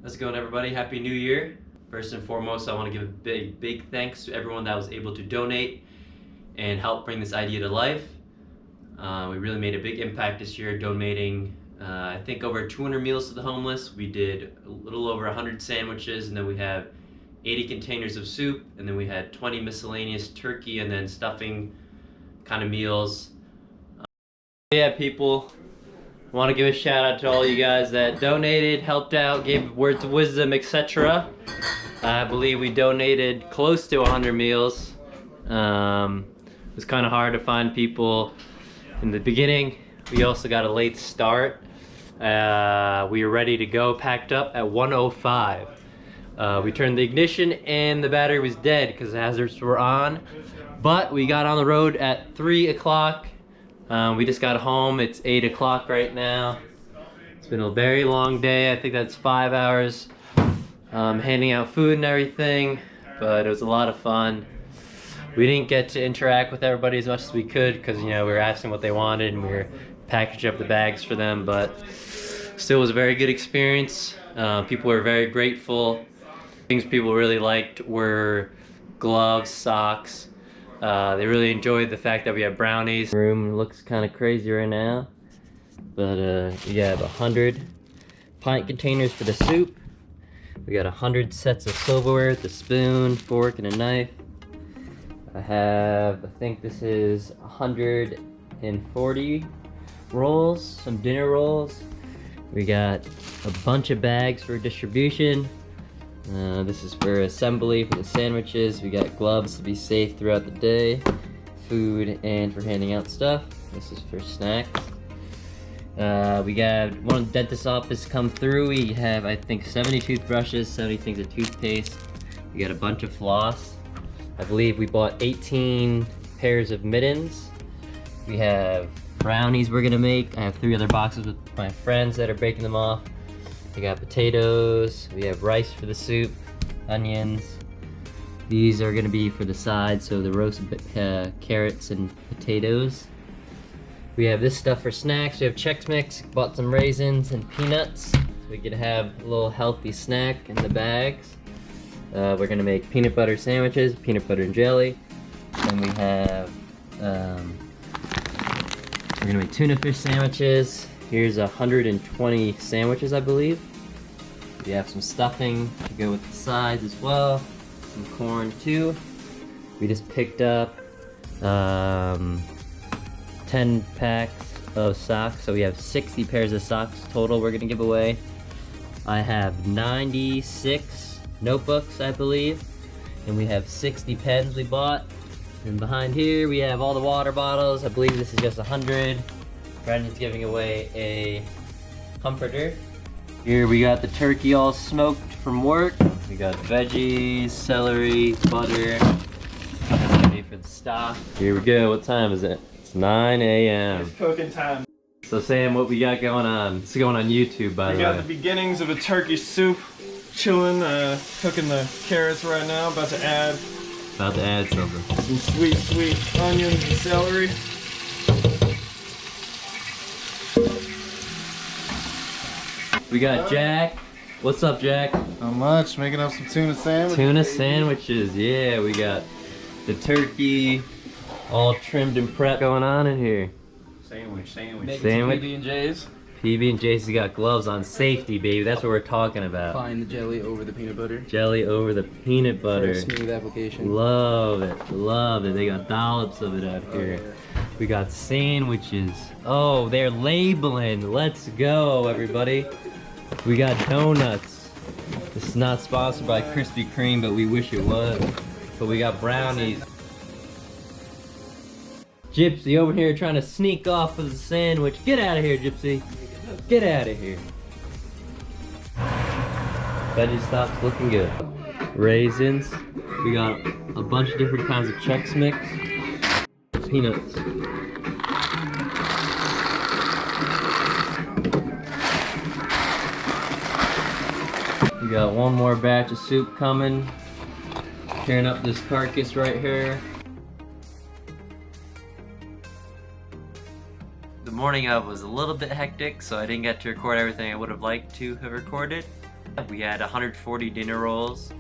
How's it going, everybody? Happy New Year. First and foremost, I want to give a big thanks to everyone that was able to donate and help bring this idea to life. We really made a big impact this year, donating I think over 200 meals to the homeless. We did a little over 100 sandwiches, and then we have 80 containers of soup, and then we had 20 miscellaneous turkey and then stuffing kind of meals. Yeah, people, I want to give a shout out to all you guys that donated, helped out, gave words of wisdom, etc. I believe we donated close to 100 meals. It was kind of hard to find people in the beginning. We also got a late start. We were ready to go, packed up at 1:05. We turned the ignition and the battery was dead because the hazards were on. But we got on the road at 3 o'clock. We just got home. It's 8 o'clock right now. It's been a very long day. I think that's 5 hours handing out food and everything, but it was a lot of fun. We didn't get to interact with everybody as much as we could because, you know, we were asking what they wanted and we were packaging up the bags for them, but still was a very good experience. People were very grateful. Things people really liked were gloves, socks. They really enjoyed the fact that we have brownies. The room looks kind of crazy right now, but we have 100 pint containers for the soup. We got 100 sets of silverware, the spoon, fork, and a knife. I think this is 140 rolls, some dinner rolls. We got a bunch of bags for distribution. This is for assembly for the sandwiches. We got gloves to be safe throughout the day, food, and for handing out stuff. This is for snacks. We got one of the dentist's office come through. We have, I think, 70 toothbrushes, 70 things of toothpaste. We got a bunch of floss. I believe we bought 18 pairs of mittens. We have brownies we're gonna make. I have 3 other boxes with my friends that are breaking them off. We got potatoes, we have rice for the soup, onions. These are gonna be for the side, so the roasted carrots and potatoes. We have this stuff for snacks. We have Chex Mix, bought some raisins and peanuts. So we could have a little healthy snack in the bags. We're gonna make peanut butter sandwiches, peanut butter and jelly. Then we have, we're gonna make tuna fish sandwiches. Here's 120 sandwiches, I believe. We have some stuffing to go with the sides as well. Some corn too. We just picked up 10 packs of socks, so we have 60 pairs of socks total we're gonna give away. I have 96 notebooks, I believe, and we have 60 pens we bought. And behind here we have all the water bottles. I believe this is just 100. Brandon's giving away a comforter. Here we got the turkey all smoked from work. We got veggies, celery, butter. That's gonna be for the stock. Here we go. What time is it? It's 9 a.m. It's cooking time. So Sam, what we got going on? This is going on YouTube, by the way. We got the beginnings of a turkey soup. Chilling, cooking the carrots right now. About to add something. some sweet onions and celery. We got Jack. What's up, Jack? Not much, making up some tuna sandwiches. Tuna sandwiches, yeah. We got the turkey all trimmed and prepped going on in here. Sandwich. PB&J's. PB&J's got gloves on. Safety, baby. That's what we're talking about. Applying the jelly over the peanut butter. Jelly over the peanut For butter. a smooth application. Love it. Love it. They got dollops of it out here. Yeah. We got sandwiches. Oh, they're labeling. Let's go, everybody. We got donuts. This is not sponsored by Krispy Kreme, but we wish it was. But we got brownies. Gypsy over here trying to sneak off with the sandwich. Get out of here, Gypsy. Get out of here. Veggie stock's looking good. Raisins. We got a bunch of different kinds of Chex Mix. Peanuts. We got one more batch of soup coming. Tearing up this carcass right here. The morning of was a little bit hectic, so I didn't get to record everything I would have liked to have recorded. We had 140 dinner rolls.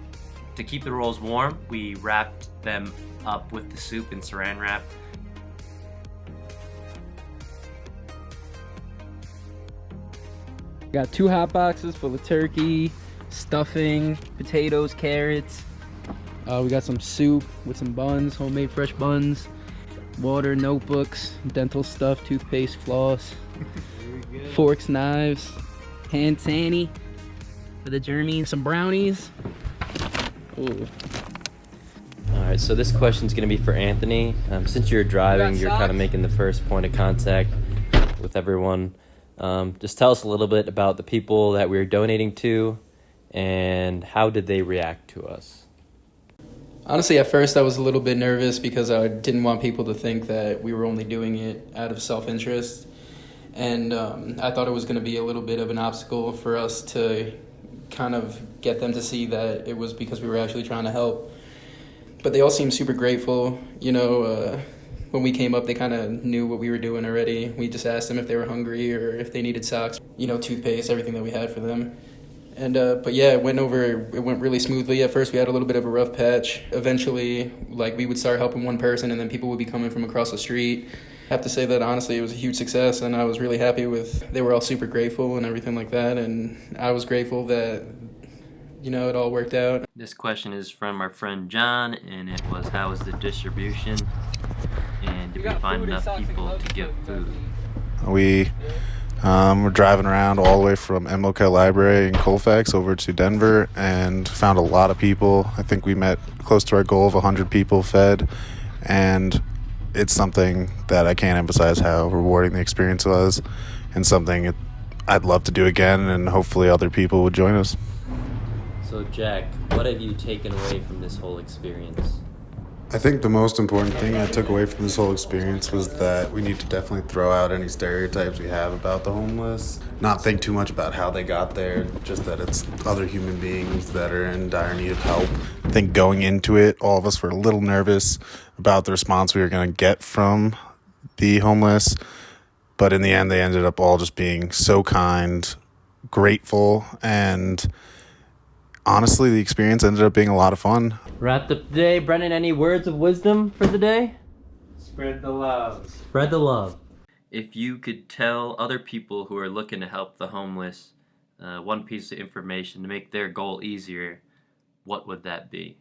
To keep the rolls warm, we wrapped them up with the soup in saran wrap. Got 2 hot boxes full of turkey, stuffing, potatoes, carrots. We got some soup with some buns, homemade fresh buns, water, notebooks, dental stuff, toothpaste, floss, forks, knives, hand sanitizer for the journey, some brownies. Ooh. Alright, so this question's gonna be for Anthony. Since you're driving, you're kind of making the first point of contact with everyone. Just tell us a little bit about the people that we were donating to and how did they react to us? Honestly, at first I was a little bit nervous because I didn't want people to think that we were only doing it out of self-interest. And I thought it was going to be a little bit of an obstacle for us to kind of get them to see that it was because we were actually trying to help. But they all seemed super grateful. You know, when we came up, they kind of knew what we were doing already. We just asked them if they were hungry or if they needed socks, you know, toothpaste, everything that we had for them. And but yeah, it went really smoothly. At first we had a little bit of a rough patch. Eventually, like, we would start helping one person and then people would be coming from across the street. I have to say that honestly it was a huge success, and I was really happy with, they were all super grateful and everything like that, and I was grateful that, you know, it all worked out. This question is from our friend John, and it was, how was the distribution? And did we find enough people to give food? We were driving around all the way from MLK Library in Colfax over to Denver and found a lot of people. I think we met close to our goal of 100 people fed, and it's something that I can't emphasize how rewarding the experience was, and something I'd love to do again, and hopefully other people would join us. So Jack, what have you taken away from this whole experience? I think the most important thing I took away from this whole experience was that we need to definitely throw out any stereotypes we have about the homeless. Not think too much about how they got there, just that it's other human beings that are in dire need of help. I think going into it, all of us were a little nervous about the response we were going to get from the homeless, but in the end they ended up all just being so kind, grateful, and honestly the experience ended up being a lot of fun. Wrapped up the day. Brennan, any words of wisdom for the day? Spread the love. Spread the love. If you could tell other people who are looking to help the homeless one piece of information to make their goal easier, what would that be?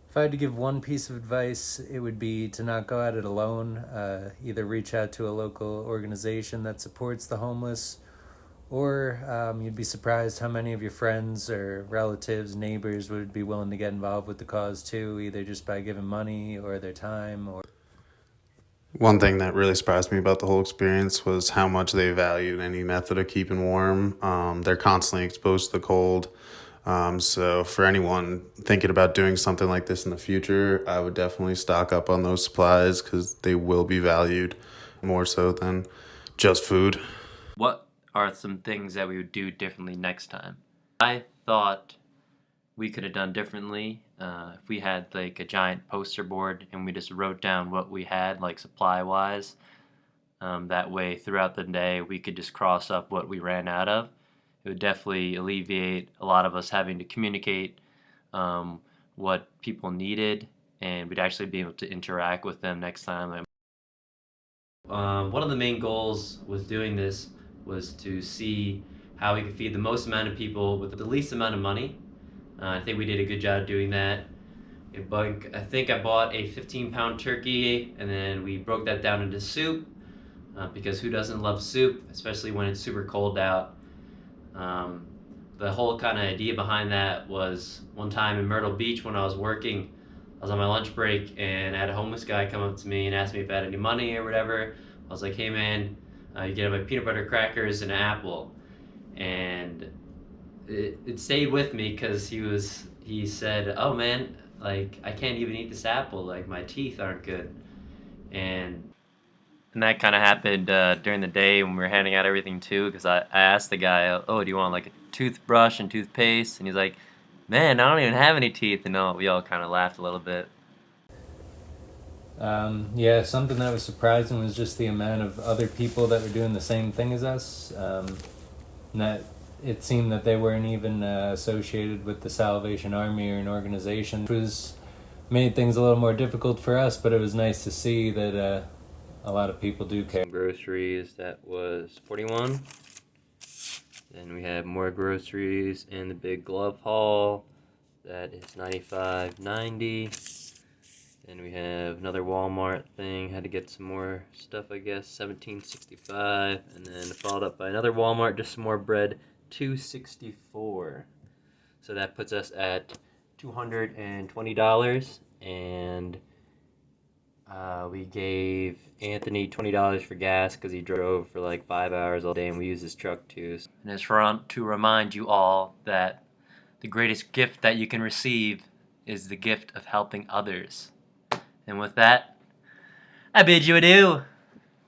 If I had to give one piece of advice, it would be to not go at it alone. Either reach out to a local organization that supports the homeless, or you'd be surprised how many of your friends or relatives, neighbors would be willing to get involved with the cause too, either just by giving money or their time. Or One thing that really surprised me about the whole experience was how much they valued any method of keeping warm. They're constantly exposed to the cold. So for anyone thinking about doing something like this in the future, I would definitely stock up on those supplies because they will be valued more so than just food. What are some things that we would do differently next time? I thought we could have done differently if we had like a giant poster board and we just wrote down what we had, like supply wise. That way throughout the day we could just cross up what we ran out of. It would definitely alleviate a lot of us having to communicate what people needed, and we'd actually be able to interact with them next time. One of the main goals with doing this was to see how we could feed the most amount of people with the least amount of money. I think we did a good job doing that. I think I bought a 15-pound turkey, and then we broke that down into soup, because who doesn't love soup, especially when it's super cold out. The whole kind of idea behind that was one time in Myrtle Beach when I was working, I was on my lunch break and I had a homeless guy come up to me and ask me if I had any money or whatever. I was like, hey man, you get my peanut butter crackers and an apple. And it stayed with me because he said, oh man, like I can't even eat this apple, like my teeth aren't good. And that kind of happened during the day when we were handing out everything too, because I asked the guy, oh, do you want like a toothbrush and toothpaste? And he's like, man, I don't even have any teeth. And we all kind of laughed a little bit. yeah, something that was surprising was just the amount of other people that were doing the same thing as us. And that it seemed that they weren't even associated with the Salvation Army or an organization, which was made things a little more difficult for us, but it was nice to see that a lot of people do care. Groceries, that was 41. Then we have more groceries in the big glove haul, that is 95.90. Then we have another Walmart thing, had to get some more stuff, I guess, $17.65. And then followed up by another Walmart, just some more bread, $2.64. So that puts us at $220. And we gave Anthony $20 for gas because he drove for like 5 hours all day, and we used his truck too. And it's to remind you all that the greatest gift that you can receive is the gift of helping others. And with that, I bid you adieu.